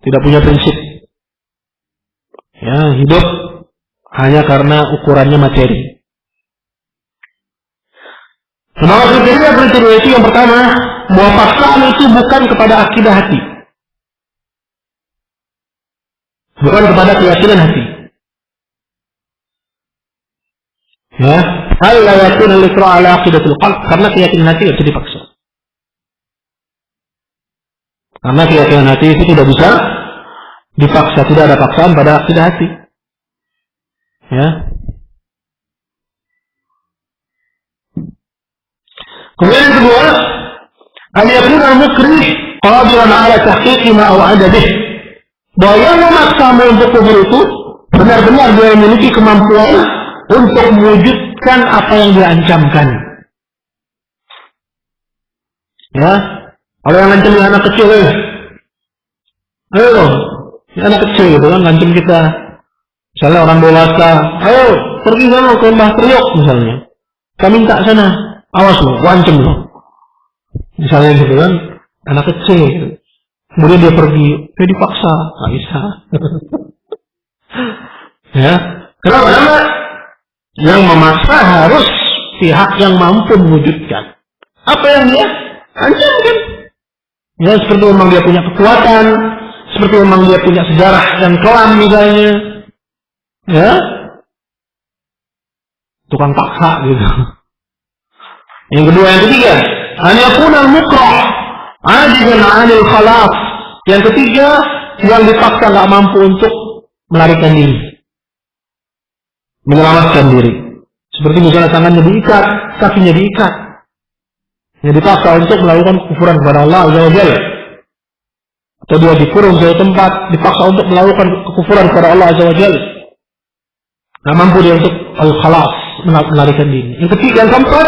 Tidak punya prinsip. Ya, hidup hanya karena ukurannya materi. Menurut kriteria itu yang pertama, bahwa paksaan itu bukan kepada akidah hati. Bukan kepada keyakinan hati. Ya, hal la yakun al-iqra' ala aqidatul qalb, karena keyakinan hati tidak bisa dipaksa. Karena keyakinan hati itu tidak bisa dipaksa, tidak ada paksaan pada akidah hati. Ya. Kemudian yang kedua, an yakun al-mukrih qadiran ala tahqiqi ma wa'ada bih. Bahwa yang memaksamu untuk kufur itu benar-benar dia memiliki kemampuan untuk mewujudkan apa yang dia ancamkan. Ya, kalau yang ngancam anak kecil, ayo, anak kecil gitu kan ngancam kita. Misalnya orang dewasa, ayo pergi sana ke Mbah Triok misalnya. Kami minta sana, awas lo, ancam lo. Misalnya gitu kan, anak kecil. Kemudian dia pergi, dia dipaksa, nggak bisa. Ya, kenapa? Karena yang memaksa harus pihak yang mampu mewujudkan. Apa yang dia ancam kan? Ya, seperti memang dia punya kekuatan, seperti memang dia punya sejarah yang kelam misalnya. Ya, tukang paksa gitu. Yang kedua, yang ketiga, an yakuna al-mukrah ajizan 'anil khalas. Yang ketiga, yang dipaksa nggak mampu untuk melarikan diri, menyelamatkan diri. Seperti misalnya tangannya diikat, kakinya diikat. Yang dipaksa untuk melakukan kekufuran kepada Allah Azza wa Jalla. Atau dia dikurung di tempat, dipaksa untuk melakukan kekufuran kepada Allah Azza wa Jalla. Nggak mampu dia untuk al-khalas, melarikan diri. Yang ketiga, yang keempat,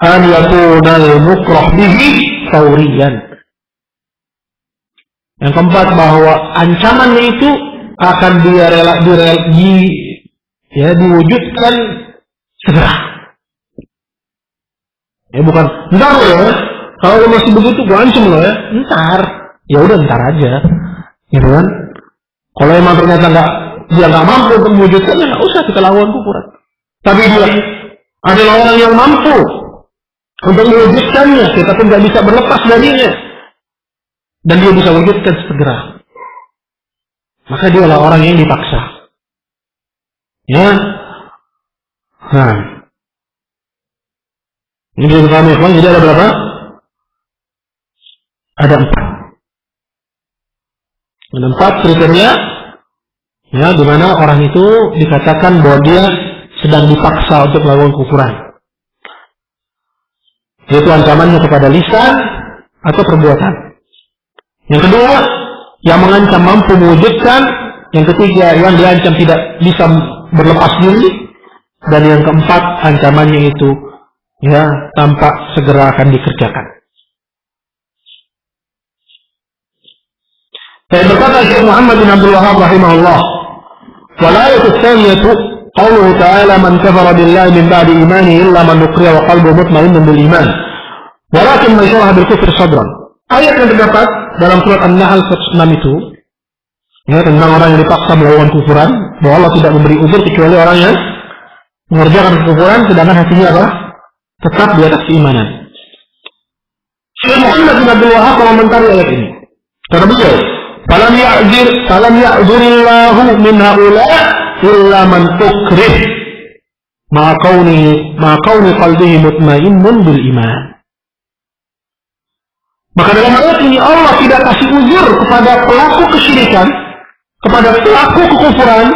an yakuna al-mukrah bihi fawriyan. Yang keempat, bahwa ancamannya itu akan diwujudkan segera. Ya bukan, ntar loh ya, kalau masih begitu gue ancam loh ya, ntar. Ya udah ntar aja, gitu kan? Kalau emang ternyata dia nggak mampu untuk mewujudkannya, nggak usah kita lawan kufuran. Tapi dia adalah orang yang mampu untuk mewujudkannya, kita pun nggak bisa berlepas darinya, dan dia bisa wujudkan segera. Maka dia adalah orang yang dipaksa. Ya, nah, ini dia kami, jadi ada berapa? Ada 4. Ada 4 kriteria, ya, di mana orang itu dikatakan bahwa dia sedang dipaksa untuk melakukan kufuran. Yaitu ancamannya kepada lisan atau perbuatan. Yang kedua, yang mengancam mampu mewujudkan. Yang ketiga, yang diancam tidak bisa berlepas diri. Dan yang keempat, ancamannya itu ya tampak segera akan dikerjakan. Saya berkata Syekh Muhammad bin Abdul Wahhab rahimahullah, wal ayatu tsaniyatu qauluhu ta'ala man kafara billahi min ba'di imanihi illa man ukriha wa qalbuhu mutmainnun bil iman walakin man syaraha bil kufri sadran. Ayat yang terdapat dalam surat An-Nahl 106 itu ya, tentang orang yang dipaksa melakukan kufuran, bahwa Allah tidak memberi uzur kecuali orang yang mengerjakan kekufuran sedangkan hatinya apa? Tetap di atas keimanan. Syekh Muhammad bin Abdul Wahhab mengomentari ayat ini. Kata beliau, "Falam ya'dzurullahu min haula illa man ukrih ma kauni qalbihi mutmainnun bil iman." Maka dalam ayat ini Allah tidak kasih uzur kepada pelaku kesyirikan, kepada pelaku kekufuran,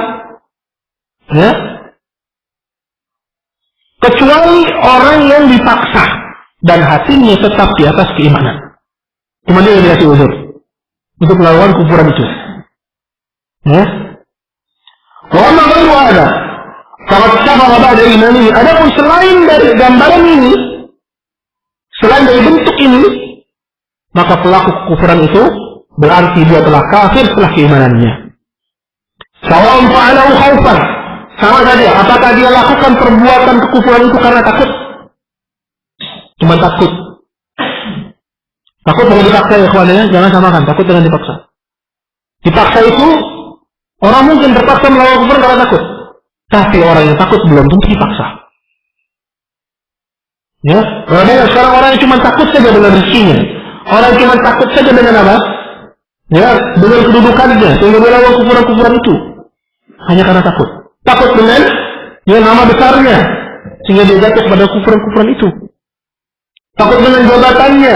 ya, kecuali orang yang dipaksa dan hatinya tetap di atas keimanan. Cuma dia yang dikasih uzur untuk melakukan kufuran itu. Ya. Wama baru ada. Kalau kita ada iman ini, adapun selain dari gambaran ini, selain dari bentuk ini, maka pelaku kekufuran itu berarti dia telah kafir setelah keimanannya. Sawa'un fa'alahu khaufan. Sama saja, apakah dia lakukan perbuatan kekufuran itu karena takut? Cuma takut. Takut dengan dipaksa ya kawannya, jangan samakan takut dengan dipaksa. Dipaksa itu orang mungkin terpaksa melakukan kufur karena takut. Tapi orang yang takut belum tentu dipaksa. Ya, karena sekarang orang yang cuma takut saja dengan rezekinya. Orang cuma takut saja dengan apa? Ya, dengan kedudukannya sehingga dia melakukan kufuran-kufuran itu hanya karena takut. Takut dengan nama besarnya sehingga dia jatuh pada kufuran-kufuran itu. Takut dengan jabatannya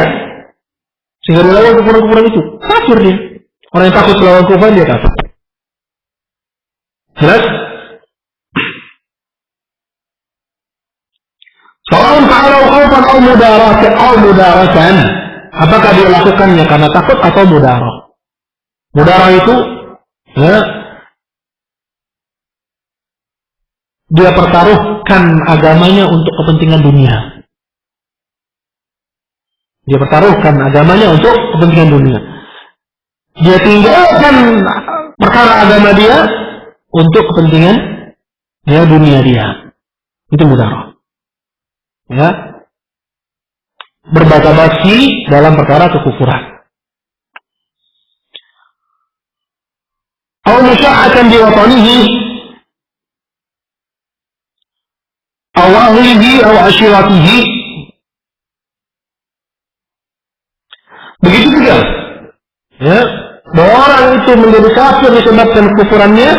sehingga dia melakukan kufuran-kufuran itu. Kafir dia. Orang yang takut melakukan kufuran dia kafir. Jelas? Sawa'un fa'alahu khaufan aw mudaratan. Apakah dia lakukannya karena takut atau mudarah? Mudarah itu ya, dia pertaruhkan agamanya untuk kepentingan dunia. Dia pertaruhkan agamanya untuk kepentingan dunia. Dia tinggalkan perkara agama dia untuk kepentingan ya, dunia dia. Itu mudarah. Ya. Berbasa-basi dalam perkara kekufuran. musyahatan di watanihi aw ahlihi aw ashiratihi. Begitu juga, ya, bahwa orang itu menjadi kafir disebabkan kekufurannya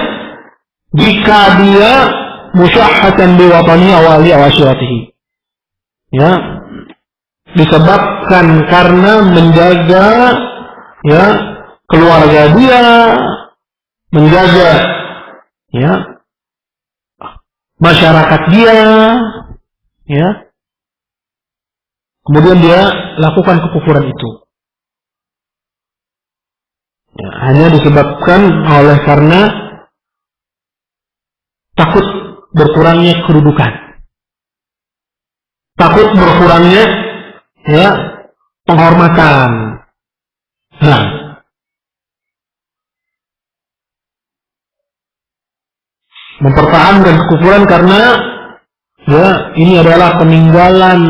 jika dia musyahatan bi watani awali awashiratihi, ya, disebabkan karena menjaga, ya, keluarga dia, menjaga, ya, masyarakat dia, ya, kemudian dia lakukan kekufuran itu. Ya, hanya disebabkan oleh karena takut berkurangnya kedudukan, takut berkurangnya, ya, penghormatan. Nah, mempertahankan kekufuran karena, ya, ini adalah peninggalan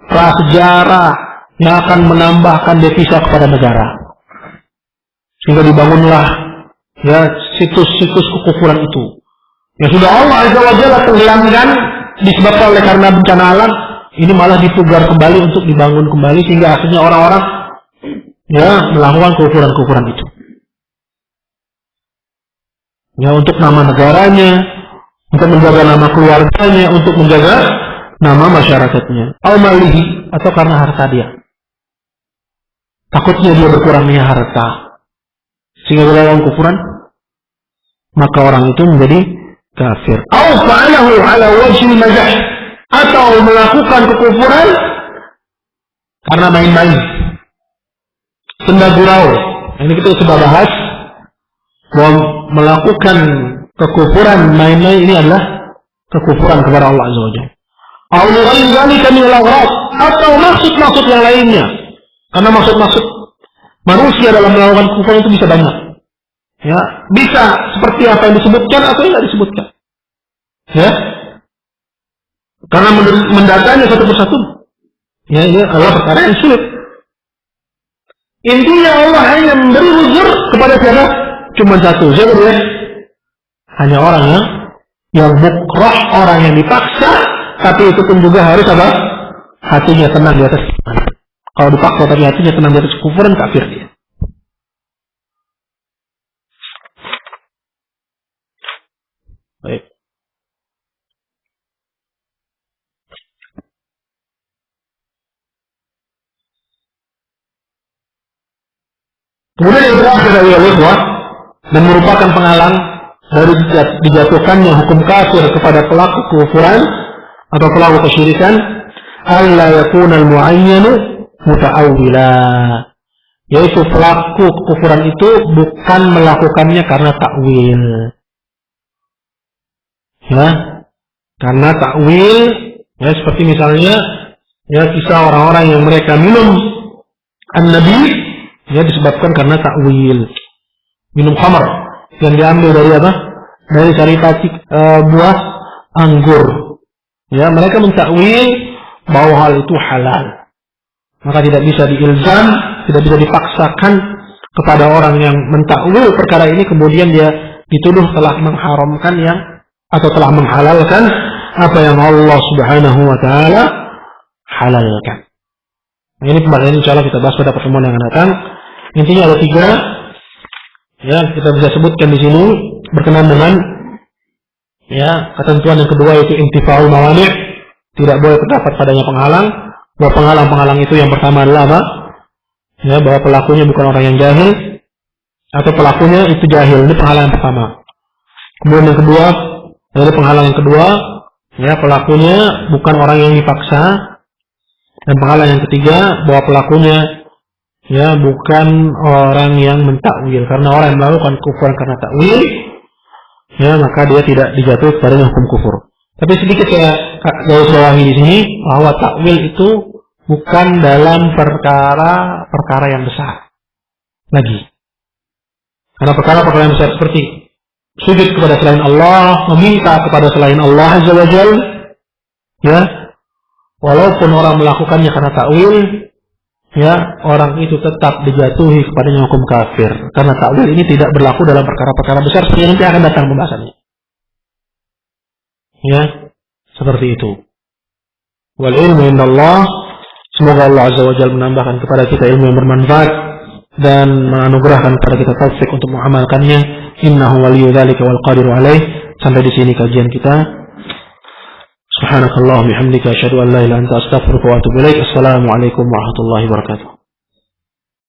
prasejarah yang akan menambahkan devisa kepada negara. Sehingga dibangunlah, ya, situs-situs kekufuran itu. Yang sudah Allah Azza wa Jalla tenggelamkan disebabkan oleh karena bencana alam, ini malah dipugar kembali untuk dibangun kembali sehingga akhirnya orang-orang, ya, melakukan kekufuran-kekufuran itu. Ya, untuk nama negaranya, untuk menjaga nama keluarganya, untuk menjaga nama masyarakatnya. Al-malihi, atau karena harta dia. Takutnya dia berkurangnya harta sehingga melakukan kekufuran, maka orang itu menjadi kafir. Au fa'alahu ala wajhi mazah, atau melakukan kekufuran karena main-main, senda gurau. Ini kita sudah bahas bahwa melakukan kekufuran main-main ini adalah kekufuran kepada Allah Azza wa Jalla. Au ghairi dzalika min al-aghrad, atau maksud-maksud yang lainnya. Karena maksud-maksud manusia dalam melakukan kekufuran itu bisa banyak. Ya, bisa seperti apa yang disebutkan atau yang tidak disebutkan. Ya. Karena mendatanya satu persatu, ya, ini adalah perkara yang sulit. Intinya Allah hanya memberi uzur kepada siapa? Cuma satu. Siapa dia? Hanya orang yang mukrah, orang yang dipaksa, tapi itu pun juga harus apa? Hatinya tenang di atas iman. Kalau dipaksa tapi hatinya tenang di atas kekufuran, kafir dia. Baik. Kemudian yang terakhir dari Allah dan merupakan penghalang dari dijatuhkannya hukum kafir kepada pelaku kekufuran atau pelaku kesyirikan, alla yakuna al-mu'ayyanu muta'awwila, yaitu pelaku kekufuran itu bukan melakukannya karena takwil, ya, karena takwil, ya, seperti misalnya, ya, kisah orang-orang yang mereka minum an-nabi, ya, disebabkan karena takwil, minum khamar yang diambil dari apa? Dari saripati buah anggur. Ya, mereka mentakwil bahwa hal itu halal. Maka tidak bisa diilzam, tidak bisa dipaksakan kepada orang yang mentakwil perkara ini kemudian dia dituduh telah mengharamkan yang atau telah menghalalkan apa yang Allah Subhanahu wa taala halalkan. Nah, ini pembahasan insyaallah kita bahas pada pertemuan yang akan datang. Intinya ada 3, ya, kita bisa sebutkan di sini berkenaan dengan, ya, ketentuan yang kedua yaitu intifa'ul mawani', tidak boleh terdapat padanya penghalang. Bahwa penghalang-penghalang itu yang pertama adalah apa? Ya, bahwa pelakunya bukan orang yang jahil atau pelakunya itu jahil. Ini penghalang yang pertama. Kemudian yang kedua, dari penghalang yang kedua, ya, pelakunya bukan orang yang dipaksa. Dan penghalang yang ketiga, bahwa pelakunya, ya, bukan orang yang mentakwil. Karena orang yang melakukan kufur karena takwil, ya, maka dia tidak dijatuhi padanya hukum kufur. Tapi sedikit saya garis bawahi di sini bahwa takwil itu bukan dalam perkara yang besar lagi. Karena perkara-perkara yang besar seperti sujud kepada selain Allah, meminta kepada selain Allah Azza wa Jalla, ya, walaupun orang melakukannya karena takwil, ya, orang itu tetap dijatuhi kepadanya hukum kafir, karena takwil ini tidak berlaku dalam perkara-perkara besar seperti nanti akan datang pembahasannya. Ya, seperti itu. Wal ilmu indallah. Semoga Allah Azza wa Jalla menambahkan kepada kita ilmu yang bermanfaat dan menganugerahkan kepada kita taufik untuk mengamalkannya. Innahu waliyyu dzalika wal qadiru alaih. Sampai di sini kajian kita. Subhanakallah bihamdika asyhadu an la ilaha illa anta astaghfiruka wa atubu ilaik. Assalamualaikum warahmatullahi wabarakatuh.